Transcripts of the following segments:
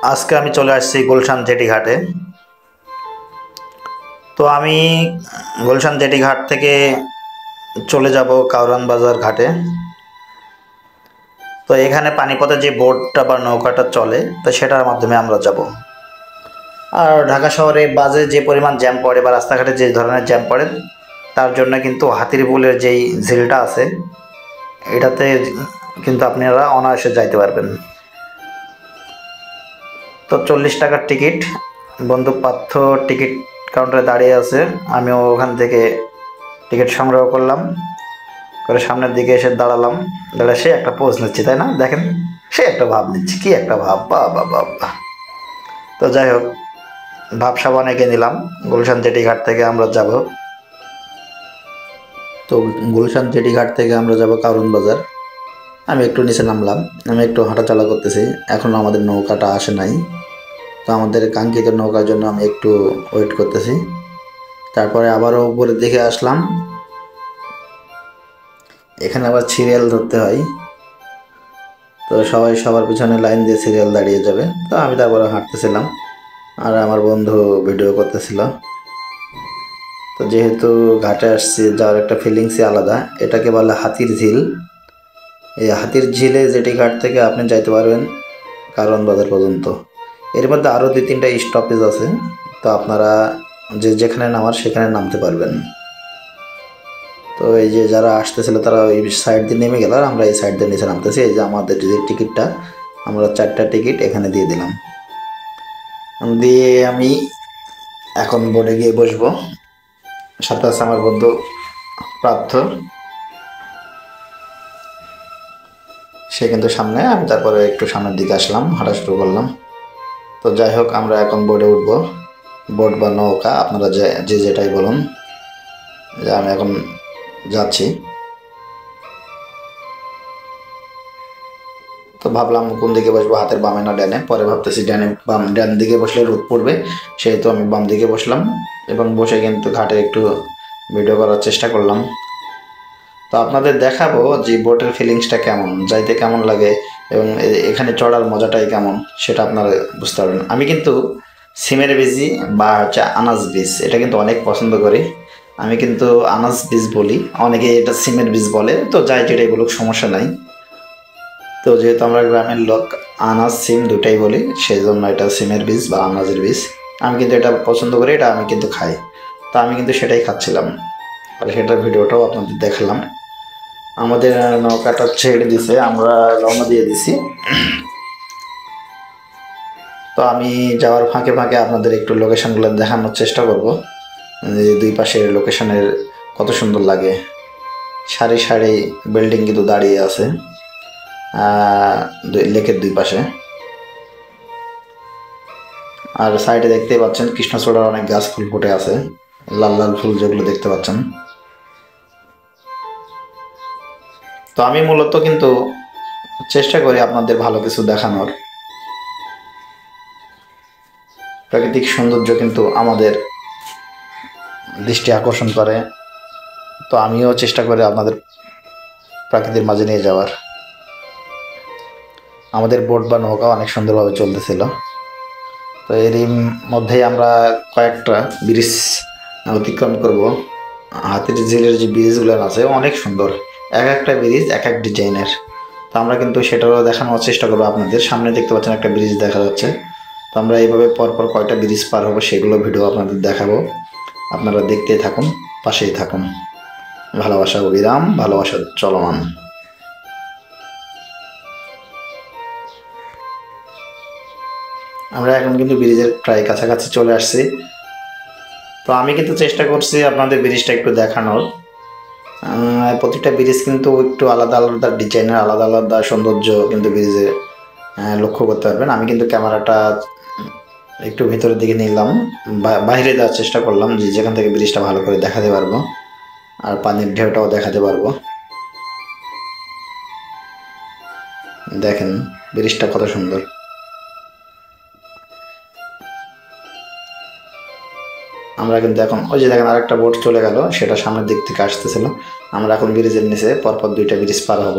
আজকে আমি চলে আসছি গুলশান জেটি ঘাটে। তো আমি গুলশান জেটি ঘাট থেকে চলে যাব কাউরান বাজার ঘাটে। তো এখানে পানিপথে যে বোটটা বা নৌকাটা চলে তো সেটার মাধ্যমে আমরা যাব। আর ঢাকা শহরে বাজে যে পরিমাণ জ্যাম পড়ে বা রাস্তাঘাটে যে ধরনের জ্যাম পড়ে, তার জন্য কিন্তু হাতিরপুলের যেই ঝিলটা আছে এটাতে কিন্তু আপনারা অনায়াসে যাইতে পারবেন। তো 40 টাকার টিকিট, বন্ধু পার্থ টিকিট কাউন্টারে দাঁড়িয়ে আছে। আমিও ওখান থেকে টিকিট সংগ্রহ করলাম, করে সামনের দিকে এসে দাঁড়ালাম। দাঁড়িয়ে সে একটা পোজ নিচ্ছি, তাই না? দেখেন, সে একটা ভাব নিচ্ছি, কি একটা ভাব, বাহ বাহ বাহ বাহ। তো যাই হোক, ভাব সাবান এঁকে নিলাম। গুলশান জেটি ঘাট থেকে আমরা যাব, তো গুলশান জেটি ঘাট থেকে আমরা যাব কারওয়ান বাজার। আমি একটু নিচে নামলাম, আমি একটু হাঁটাচলা করতেছি, এখনও আমাদের নৌকাটা আসে নাই। তো আমাদের কাঙ্ক্ষিত নৌকার জন্য আমি একটু ওয়েট করতেছি। তারপরে আবারও উপরের দিকে আসলাম। এখানে আবার সিরিয়াল ধরতে হয়, তো সবাই সবার পিছনে লাইন দিয়ে সিরিয়াল দাঁড়িয়ে যাবে। তো আমি তারপরে হাঁটতেছিলাম আর আমার বন্ধু ভিডিও করতেছিল। তো যেহেতু ঘাটে আসছি, যাওয়ার একটা ফিলিংসই আলাদা। এটাকে বলে হাতির ঝিল। এই হাতির ঝিলে জেটি ঘাট থেকে আপনি যাইতে পারবেন কারওয়ান বাজার পর্যন্ত। এর মধ্যে আরও 2-3টা স্টপেজ আছে, তো আপনারা যেখানে নামার সেখানে নামতে পারবেন। তো এই যে যারা আসতেছিল তারা ওই সাইড দিয়ে নেমে গেল, আর আমরা এই সাইড দিয়ে নিচে নামতেছি। এই যে আমাদের যে টিকিটটা, আমরা 4টা টিকিট এখানে দিয়ে দিলাম। দিয়ে আমি এখন বোর্ডে গিয়ে বসবো। সাথে আছে আমার বন্ধু প্রার্থ, সে কিন্তু সামনে। আমি তারপরে একটু সামনের দিকে আসলাম, হাঁটা শুরু করলাম। তো যাই হোক, আমরা এখন বোর্ডে উঠবো। বোট বা নৌকা আপনারা যে যেটাই বলুন, যে আমি এখন যাচ্ছি। তো ভাবলাম কোন দিকে বসবো, হাতের বামে না ডানে। পরে ভাবতেছি ডান দিকে বসলে রোদ পড়বে, সেহেতু আমি বাম দিকে বসলাম এবং বসে কিন্তু ঘাটে একটু ভিডিও করার চেষ্টা করলাম। তো আপনাদের দেখাবো যে বোটের ফিলিংসটা কেমন, যাইতে কেমন লাগে এবং এখানে চড়ার মজাটাই কেমন, সেটা আপনারা বুঝতে পারবেন। আমি কিন্তু সিমের বীজি বা আনাজ বীজ এটা কিন্তু অনেক পছন্দ করি। আমি কিন্তু আনাজ বীজ বলি, অনেকে এটা সিমের বীজ বলে। তো যাই যেটাই বলুক, সমস্যা নাই। তো যেহেতু আমরা গ্রামের লোক, আনাজ সিম দুটাই বলি, সেই জন্য এটা সিমের বীজ বা আনাজের বীজ। আমি কিন্তু এটা পছন্দ করি, এটা আমি কিন্তু খাই। তো আমি কিন্তু সেটাই খাচ্ছিলাম, আর সেটার ভিডিওটাও আপনাদের দেখালাম। আমাদের নৌকাটা ছেড়ে দিছে, আমরা রওনা দিয়ে দিছি। তো আমি যাওয়ার ফাঁকে ফাঁকে আপনাদের একটু লোকেশনগুলো দেখানোর চেষ্টা করব। দুই পাশের লোকেশনের কত সুন্দর লাগে, সারি সারি বিল্ডিং কিন্তু দাঁড়িয়ে আছে লেকের দুই পাশে। আর সাইডে দেখতে পাচ্ছেন কৃষ্ণচূড়ার অনেক গাছ ফুল ফুটে আছে, লাল লাল ফুল যেগুলো দেখতে পাচ্ছেন। তো আমি মূলত কিন্তু চেষ্টা করি আপনাদের ভালো কিছু দেখানোর। প্রাকৃতিক সৌন্দর্য কিন্তু আমাদের দৃষ্টি আকর্ষণ করে। তো আমিও চেষ্টা করি আপনাদের প্রাকৃতির মাঝে নিয়ে যাওয়ার। আমাদের বোট বা নৌকা অনেক সুন্দরভাবে চলতেছিল। তো এরই মধ্যেই আমরা কয়েকটা ব্রিজ অতিক্রম করব। হাতির ঝিলের যে ব্রিজগুলো আছে অনেক সুন্দর, এক একটা ব্রিজ এক এক ডিজাইনের। তো আমরা কিন্তু সেটারও দেখানোর চেষ্টা করবো আপনাদের। সামনে দেখতে পাচ্ছেন একটা ব্রিজ দেখা যাচ্ছে। তো আমরা এইভাবে পরপর কয়টা ব্রিজ পার হবো সেগুলো ভিডিও আপনাদের দেখাবো। আপনারা দেখতে থাকুন, পাশেই থাকুন। ভালোবাসা অবিরাম, ভালোবাসা চলমান। আমরা এখন কিন্তু ব্রিজের প্রায় কাছাকাছি চলে আসছি। তো আমি কিন্তু চেষ্টা করছি আপনাদের ব্রিজটা একটু দেখানোর। প্রতিটা ব্রিজ কিন্তু একটু আলাদা আলাদা ডিজাইনের, আলাদা আলাদা সৌন্দর্য কিন্তু ব্রিজে লক্ষ্য করতে পারবেন। আমি কিন্তু ক্যামেরাটা একটু ভিতরের দিকে নিলাম, বাইরে যাওয়ার চেষ্টা করলাম, যে যেখান থেকে ব্রিজটা ভালো করে দেখাতে পারবো আর পানির ঢেউটাও দেখাতে পারবো। দেখেন ব্রিজটা কত সুন্দর। আমরা কিন্তু এখন ওই যে দেখেন আরেকটা বোট চলে গেল, সেটা সামনের দিক থেকে আসতেছিল। আমরা এখন ব্রিজের নিচে পরপর দুইটা ব্রিজ পার হব।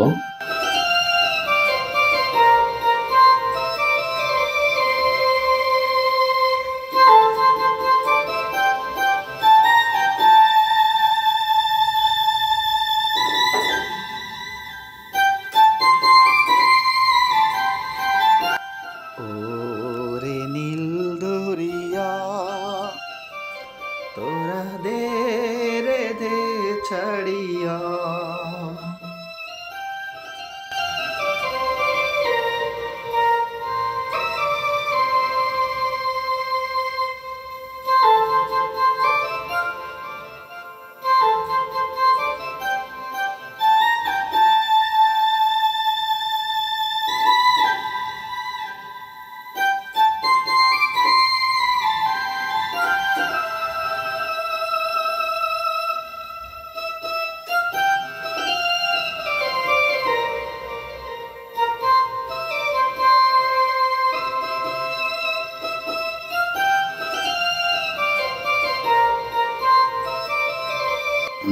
ওরে নীল দরিয়া তোরা দে রে দে ছাড়িয়া।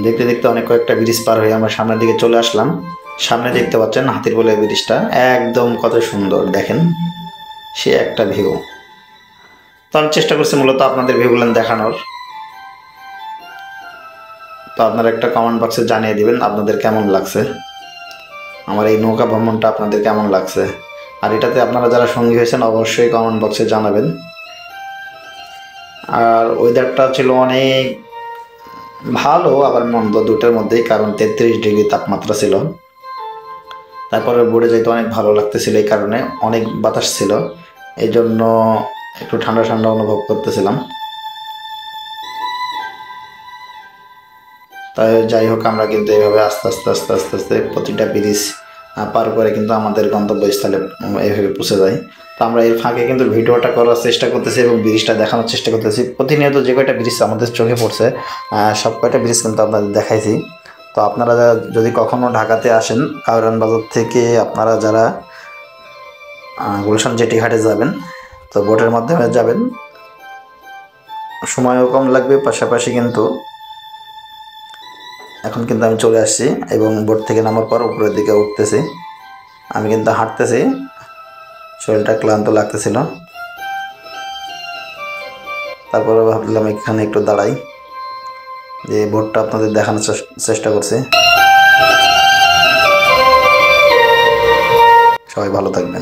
দেখতে দেখতে অনেক কয়েকটা ব্রিজ পার হয়ে আমরা সামনের দিকে চলে আসলাম। সামনে দেখতে পাচ্ছেন হাতির বলে ব্রিজটা, একদম কত সুন্দর দেখেন, সে একটা ভিউ। তো আমি চেষ্টা করছি মূলত আপনাদের ভিউগুলো দেখানোর। তো আপনারা একটা কমেন্ট বক্সে জানিয়ে দিবেন আপনাদের কেমন লাগছে, আমার এই নৌকা ভ্রমণটা আপনাদের কেমন লাগছে। আর এটাতে আপনারা যারা সঙ্গী হয়েছেন অবশ্যই কমেন্ট বক্সে জানাবেন। আর ওয়েদারটা ছিল অনেক ভালো আবার মন্দ দুটোর মধ্যেই, কারণ 33 ডিগ্রি তাপমাত্রা ছিল। তারপরে বোর্ডে যেতে অনেক ভালো লাগতেছিল, এই কারণে অনেক বাতাস ছিল, এই জন্য একটু ঠান্ডা ঠান্ডা অনুভব করতেছিলাম। তাই যাই হোক, আমরা কিন্তু এইভাবে আস্তে আস্তে আস্তে আস্তে আস্তে প্রতিটা ব্রিজ পার করে কিন্তু আমাদের গন্তব্যস্থলে এইভাবে পৌঁছে যাই। তো আমরা এর ফাঁকে কিন্তু ভিডিওটা করার চেষ্টা করতেছি এবং ব্রিজটা দেখানোর চেষ্টা করতেছি। প্রতিনিয়ত যে কয়টা ব্রিজ আমাদের চোখে পড়ছে সব কয়টা ব্রিজ কিন্তু আপনাদের দেখাইছি। তো আপনারা যদি কখনও ঢাকাতে আসেন কাউরান বাজার থেকে, আপনারা যারা গুলশান জেটি ঘাটে যাবেন, তো বোটের মাধ্যমে যাবেন, সময়ও কম লাগবে, পাশাপাশি কিন্তু এখন কিন্তু আমি চলে আসছি এবং বোট থেকে নামার পর উপরের দিকে উঠতেছি। আমি কিন্তু হাঁটতেছি, শরীরটা ক্লান্ত লাগতেছিল। তারপরে ভাবলাম এখানে একটু দাঁড়াই, যে বোটটা আপনাদের দেখানোর চেষ্টা করছি। সবাই ভালো থাকবেন।